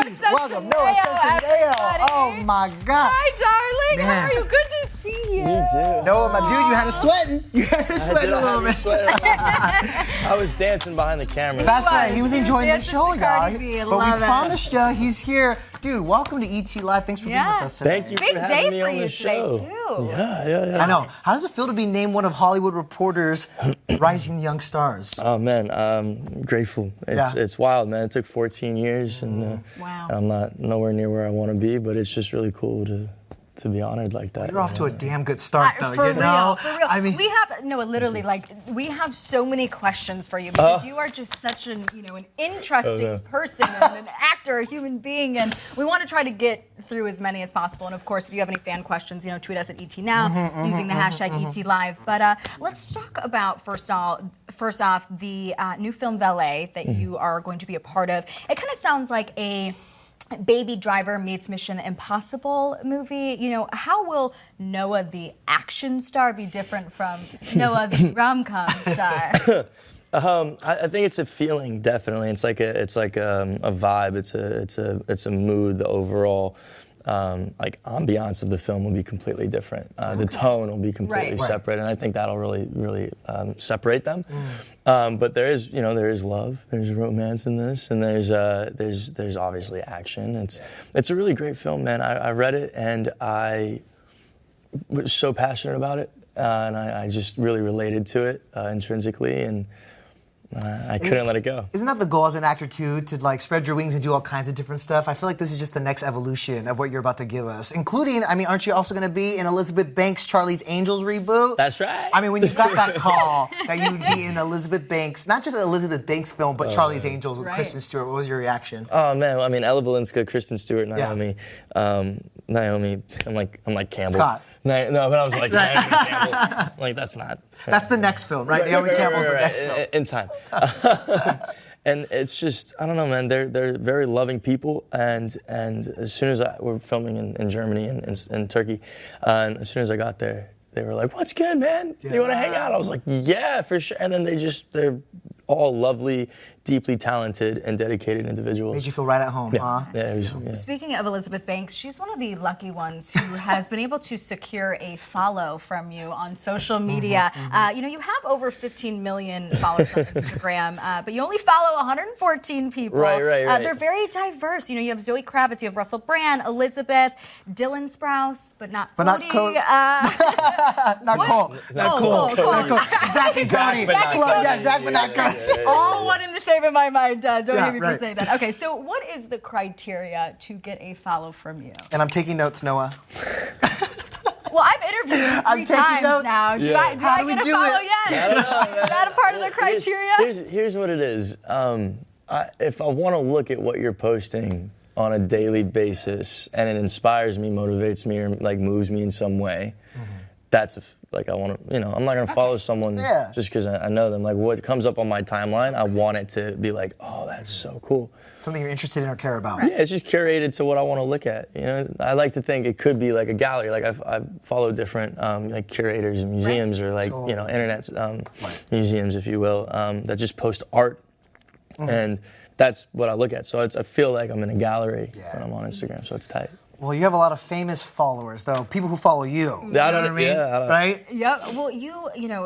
please welcome Noah Centineo. Oh my God. Hi, darling. Man. How are you? Good to see you. Me too. Noah, my dude, you had us sweating. You had us sweating a little bit. I was dancing behind the camera. That's right. He was enjoying the dancing show, to Cardi y'all. B. But we Love it. promised you he's here. Dude, welcome to ET Live. Thanks for being with us today. Thank you Big for day having me for on you the show. today, too. Yeah. I know. How does it feel to be named one of Hollywood Reporter's rising young stars? Oh man, grateful. It's wild, man. It took 14 years, and Wow. I'm not nowhere near where I want to be, but it's just really cool to be honored like that. You're off to a damn good start, though. For you know? real. I mean, we have literally, we have so many questions for you because you are just such an interesting person and an actor, a human being, and we want to try to get through as many as possible. And of course, if you have any fan questions, tweet us at ETNow using the hashtag ETLive. But let's talk about first off the new film Velle that you are going to be a part of. It kind of sounds like a Baby Driver meets Mission Impossible movie. How will Noah the action star be different from Noah the rom-com star? I think it's a feeling, definitely. It's like a vibe. It's a mood. The overall ambiance of the film will be completely different. The tone will be completely separate, and I think that'll really separate them. But there is love, there's romance in this, and there's obviously action. It's a really great film, man. I read it and I was so passionate about it, and I just really related to it intrinsically, and I couldn't let it go. Isn't that the goal as an actor, too, to spread your wings and do all kinds of different stuff? I feel like this is just the next evolution of what you're about to give us, including, aren't you also going to be in Elizabeth Banks' Charlie's Angels reboot? That's right. When you got that call that you would be in Elizabeth Banks, not just an Elizabeth Banks film, but Charlie's Angels with Kristen Stewart, what was your reaction? Oh, man, Ella Balinska, Kristen Stewart, Naomi. Naomi, I'm like Campbell. Scott. No, but I was like, Naomi Campbell. That's not. That's the next film, right? Naomi Campbell's the next film. In time. And it's just, I don't know, man. They're very loving people, and as soon as we're filming in Germany and Turkey, and as soon as I got there, they were like, "What's good, man? You want to hang out?" I was like, "Yeah, for sure." And then they're all lovely, deeply talented, and dedicated individuals. Made you feel right at home, huh? Yeah. Speaking of Elizabeth Banks, she's one of the lucky ones who has been able to secure a follow from you on social media. You have over 15 million followers on Instagram, but you only follow 114 people. Right. They're very diverse. You have Zoe Kravitz, you have Russell Brand, Elizabeth, Dylan Sprouse, but not Cody. Not Cole. Zach and Cody. Zach, but not Cody. All one and the same in my mind. Don't hear me for saying that. Okay, so what is the criteria to get a follow from you? And I'm taking notes, Noah. Well, I've interviewed you 3 times notes. now. Do I get a follow yet? Is that a part of the criteria? Here's what it is. If I want to look at what you're posting on a daily basis and it inspires me, motivates me, or moves me in some way, that's I want to, I'm not going to follow someone just because I know them. What comes up on my timeline, I want it to be oh, that's so cool. Something you're interested in or care about. Yeah, it's just curated to what I want to look at. I like to think it could be like a gallery. I've followed different curators and museums or internet museums, if you will, that just post art, and that's what I look at. So I feel like I'm in a gallery when I'm on Instagram. So it's tight. Well, you have a lot of famous followers, though. People who follow you. You know what I mean? Yeah, right? Yep. Well,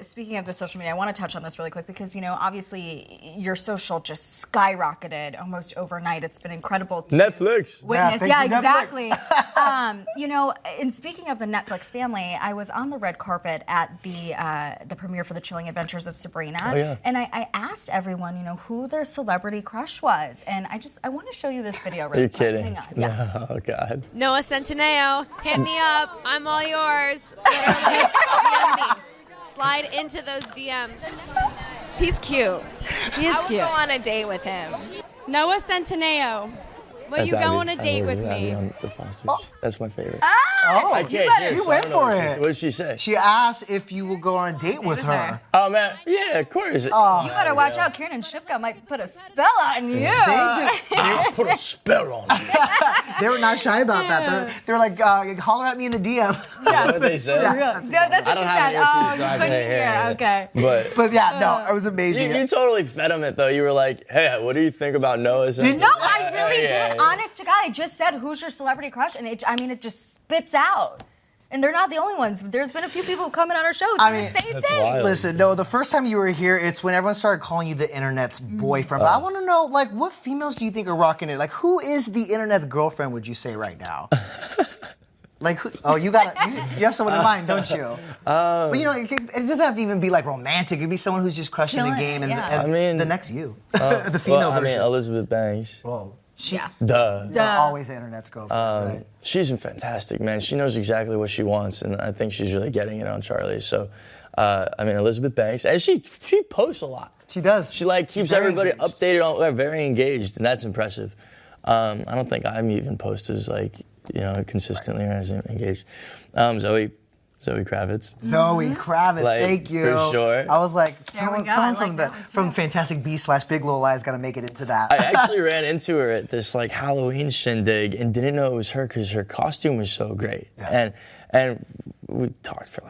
speaking of the social media, I want to touch on this really quick because, obviously your social just skyrocketed almost overnight. It's been incredible to Netflix. witness. Yeah, exactly. And speaking of the Netflix family, I was on the red carpet at the premiere for The Chilling Adventures of Sabrina. Oh, yeah. And I asked everyone, who their celebrity crush was. And I want to show you this video really quick. You're kidding. Hang on. Yeah. Oh, God. Noah Centineo, hit me up. I'm all yours. Literally, DM me. Slide into those DMs. He's cute. He is cute. I would go on a date with him. Noah Centineo, will you go on a date with me? That's my favorite. Oh, I can't. she went for it. What did she say? She asked if you will go on a date with her. Oh, man. Yeah, of course. Oh. You better watch out. Kieran and Shipka might put a spell on you. They Put a spell on me. They were not shy about that. They're like, holler at me in the DM. That's what they said. Yeah, that's what she said. Oh, you couldn't hear. Okay. But yeah, no, it was amazing. You totally fed him it though. You were like, hey, what do you think about Noah? No, I really didn't. Honest to God, I just said, who's your celebrity crush? And it just spits out. And they're not the only ones. There's been a few people who come in on our shows who the same thing. Wild. Listen, no, the first time you were here, it's when everyone started calling you the internet's boyfriend. But I want to know, like, what females do you think are rocking it? Like, who is the internet's girlfriend, would you say, right now? Like, you have someone in mind, don't you? But you know, it doesn't have to even be like romantic. It could be someone who's just crushing the game, and I mean, the next you, the female version. I mean, Elizabeth Banks. Whoa. Always the internet's girlfriend. Right? She's fantastic, man. She knows exactly what she wants, and I think she's really getting it on Charlie. So, I mean, Elizabeth Banks, and she posts a lot. She does. She keeps everybody updated on, very engaged, and that's impressive. I don't think I'm even posted as consistently or as engaged. Zoe Kravitz. Zoe Kravitz, thank you. For sure. I was like, someone from Fantastic Beasts / Big Little Lies got to make it into that. I actually ran into her at this Halloween shindig and didn't know it was her because her costume was so great. Yeah. And we talked for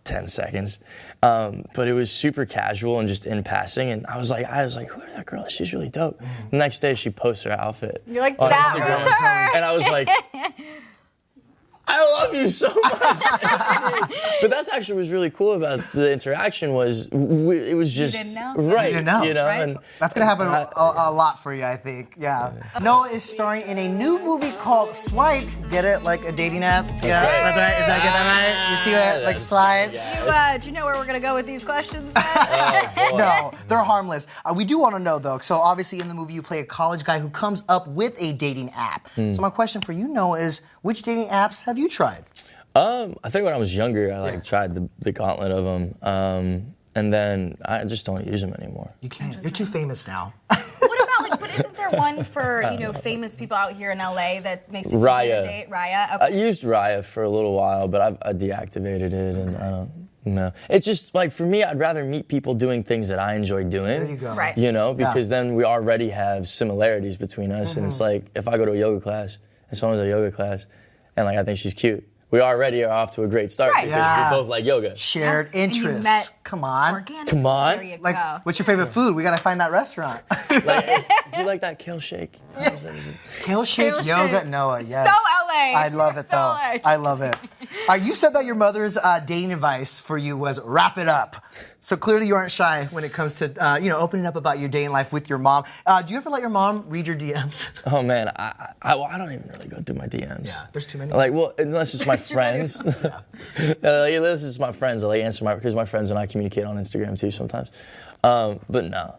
10 seconds, but it was super casual and just in passing. And I was like, who is that girl? She's really dope. The next day she posts her outfit. You're like, that was her. And I was like, I love you so much. But that's actually was really cool about the interaction was it was just you didn't know? right. You didn't know. Right? And that's gonna happen a lot for you, I think. Yeah. Noah is starring in a new movie called Swiped. Get it? Like a dating app? Yeah. That's right. Did I get that right? You see that? Like Slide? Do you know where we're gonna go with these questions? No, they're harmless. We do want to know though. So obviously in the movie you play a college guy who comes up with a dating app. So my question for you, Noah, is which dating apps have you tried? I think when I was younger, I tried the gauntlet of them, and then I just don't use them anymore. You can't. You're too famous now. What about but isn't there one for famous people out here in LA that makes it easier to date? Raya. Okay. I used Raya for a little while, but I deactivated it, and I don't. No, it's just for me, I'd rather meet people doing things that I enjoy doing. There you go. Right. Because then we already have similarities between us, and it's like if I go to a yoga class and someone's at a yoga class, and I think she's cute. We already are off to a great start because we both like yoga. Shared interests. Come on. Come on. There you go. What's your favorite food? We gotta find that restaurant. Do you like that kale shake? Kale shake yoga? Noah, yes. So LA. I love it though. I love it. You said that your mother's dating advice for you was wrap it up. So clearly you aren't shy when it comes to opening up about your dating life with your mom. Do you ever let your mom read your DMs? Oh man, I don't even really go through my DMs. Yeah, there's too many. Unless it's my friends. Unless it's my friends, I answer because my friends and I communicate on Instagram too sometimes. But no.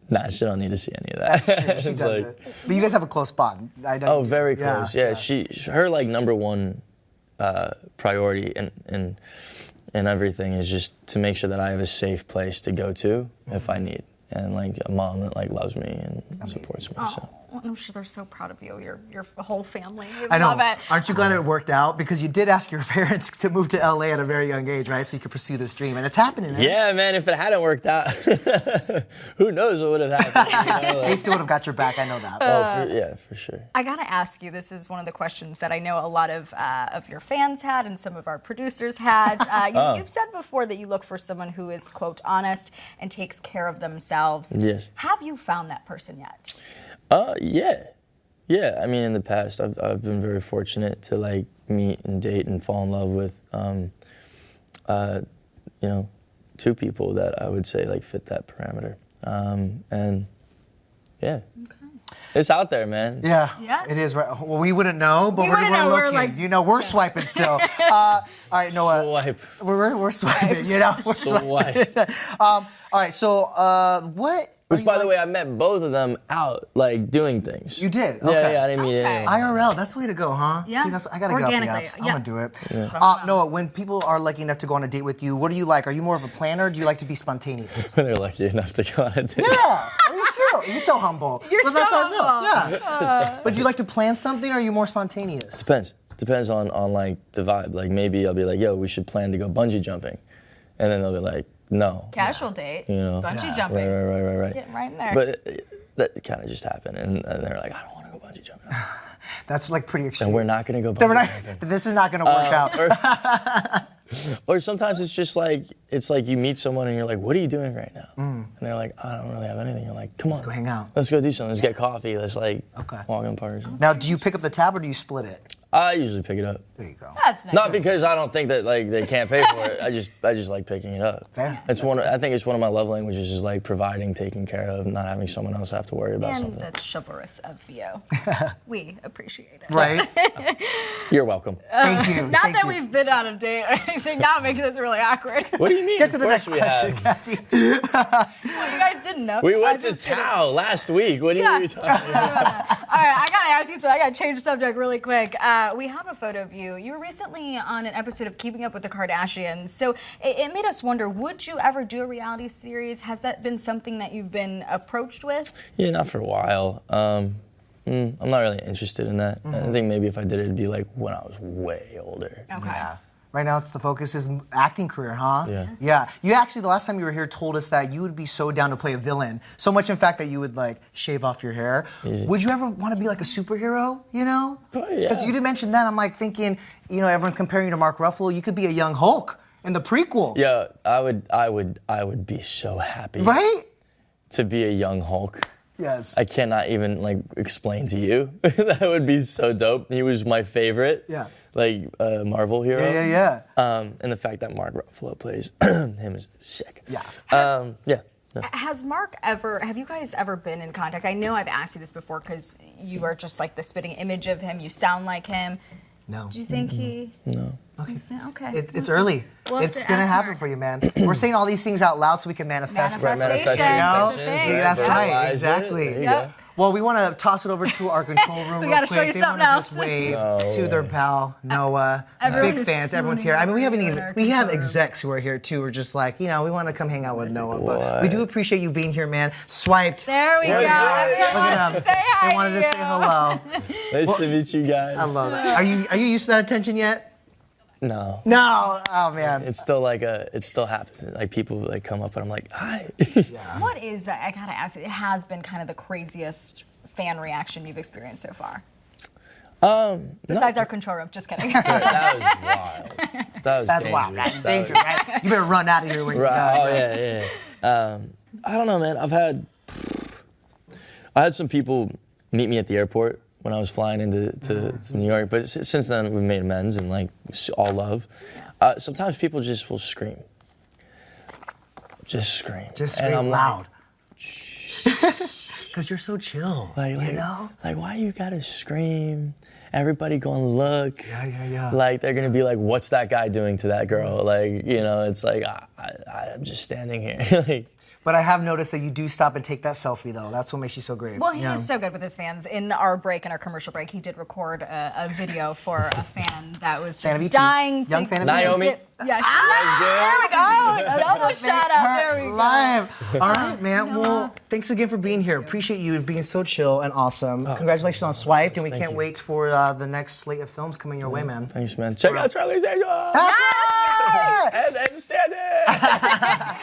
Nah, she don't need to see any of that. She does it. But you guys have a close bond. I know. Oh, very close. Yeah. Her number one priority and everything is just to make sure that I have a safe place to go to if I need, and a mom that loves me and supports me. So. I'm sure they're so proud of you, your whole family. I know. Love it. Aren't you glad it worked out? Because you did ask your parents to move to LA at a very young age, right? So you could pursue this dream, and it's happening. Right? Yeah, man. If it hadn't worked out, who knows what would have happened? They still would have got your back. I know that. For sure. I gotta ask you. This is one of the questions that I know a lot of your fans had, and some of our producers had. You've said before that you look for someone who is, quote, honest and takes care of themselves. Yes. Have you found that person yet? Yeah. I mean, in the past, I've been very fortunate to meet and date and fall in love with, two people that I would say fit that parameter. And yeah. Okay. It's out there, man. Yeah, it is. Right. Well, we wouldn't know, but we're looking. We're swiping still. All right, Noah. Swipe. We're swiping. We're swiping. All right, so what? Which, by the way, I met both of them out, You doing things. did? Okay. Yeah, I didn't meet anyone. IRL, that's the way to go, huh? Yeah. See, I gotta get off the apps. I'm gonna do it. Yeah. Noah, when people are lucky enough to go on a date with you, what do you like? Are you more of a planner, or do you like to be spontaneous? They're lucky enough to go on a date. Yeah, are you sure? You're so humble. You're so that's how I feel. humble. Yeah. But do you like to plan something, or are you more spontaneous? Depends on the vibe. Maybe I'll be like, yo, we should plan to go bungee jumping. And then they'll be like, no. Casual date. Bungee jumping. Right. Getting right in there. But that kind of just happened. And they're like, I don't want to go bungee jumping. That's like pretty extreme. And we're not gonna go. This is not gonna work out. Or sometimes it's just like you meet someone and you're like, what are you doing right now? And they're like, I don't really have anything. You're like, come on, Let's go hang out. Let's go do something. Let's get coffee. Let's walk in the park or something. Now, do you pick up the tab or do you split it? I usually pick it up. There you go. That's nice. Not because I don't think that like they can't pay for it. I just like picking it up. Fair. I think it's one of my love languages is like providing, taking care of, not having someone else have to worry about And something. that's chivalrous of you. We appreciate it. Right? You're welcome. Thank you. Not Thank that you. we've been on a date or anything. Not making this really awkward. What do you mean? Get to the Of next course question, have. Cassie. Well, you guys didn't know. We went I'm to just kidding. Tao last week. What are Yeah. you talking about? All right, I gotta ask you, so I gotta change the subject really quick. We have a photo of you. You were recently on an episode of Keeping Up with the Kardashians. So it made us wonder, would you ever do a reality series? Has that been something that you've been approached with? Yeah, not for a while. I'm not really interested in that. I think maybe if I did it, it'd be like when I was way older. Okay. Yeah. Right now, it's the focus is acting career, huh? Yeah. Yeah. You actually, the last time you were here, told us that you would be so down to play a villain. So much, in fact, that you would like shave off your hair. Easy. Would you ever want to be like a superhero? You know? Oh, yeah. Because you didn't mention that. I'm like thinking, you know, everyone's comparing you to Mark Ruffalo. You could be a young Hulk in the prequel. Yeah, I would be so happy Right? to be a young Hulk. Yes. I cannot even like explain to you. That would be so dope. He was my favorite. Yeah. Like Marvel hero. Yeah. And the fact that Mark Ruffalo plays him is sick. Yeah. Yeah. No. Have you guys ever been in contact? I know I've asked you this before because you are just like the spitting image of him. You sound like him. No. Do you think he? No. Okay. It's early. We'll have It's to going to ask happen Mark. for you, man. We're saying all these things out loud so we can manifest them. Manifestation. You know? That's the thing. Yeah, that's Yep. right. Verbalize it. Exactly. There you Yep. go. Well, we want to toss it over to our control room We real gotta quick. show you They something wanna just else. wave No. to their pal, Noah. Everyone Big is fans. Everyone's swooning here. I mean, we haven't over even, in our we have control room. execs who are here too. We're just like, you know, we want to come hang out with Noah. But What? we do appreciate you being here, man. Swiped. There we go. Look Everyone Look wants at to them. say hi They wanted to you. say hello. Nice to meet you guys. I love it. Are you used to that attention yet? No. No. Oh, man. It still happens. Like people like come up and I'm like, hi. What is, I gotta ask, it has been kind of the craziest fan reaction you've experienced so far? Besides our control room, just kidding. That was wild. That was That's dangerous. wild. That's That dangerous, was- right? You better run out of here when you're Right. done. Oh yeah. I don't know, man. I had some people meet me at the airport when I was flying into to New York, but since then we've made amends and like all love. Sometimes people just will scream. Just scream. Just And scream I'm loud. Because you're so chill. You know? Like, why you gotta scream? Everybody gonna look. Yeah. Like, they're gonna be like, what's that guy doing to that girl? Like, you know, it's like, I'm just standing here. Like, But I have noticed that you do stop and take that selfie, though. That's what makes you so great. Well, he Yeah. is so good with his fans. In our commercial break, he did record a video for a fan that was Fan of just ET. dying to Young fan of Naomi? Yes. Ah! There we go. Double shout out. There we go. Live. All right, man. Well, thanks again for being here. Appreciate you being so chill and awesome. Congratulations on Swiped, and we Thank can't you. wait for the next slate of films coming your way, man. thanks, man. Check out Charlie's Angels. That's right. And stand it.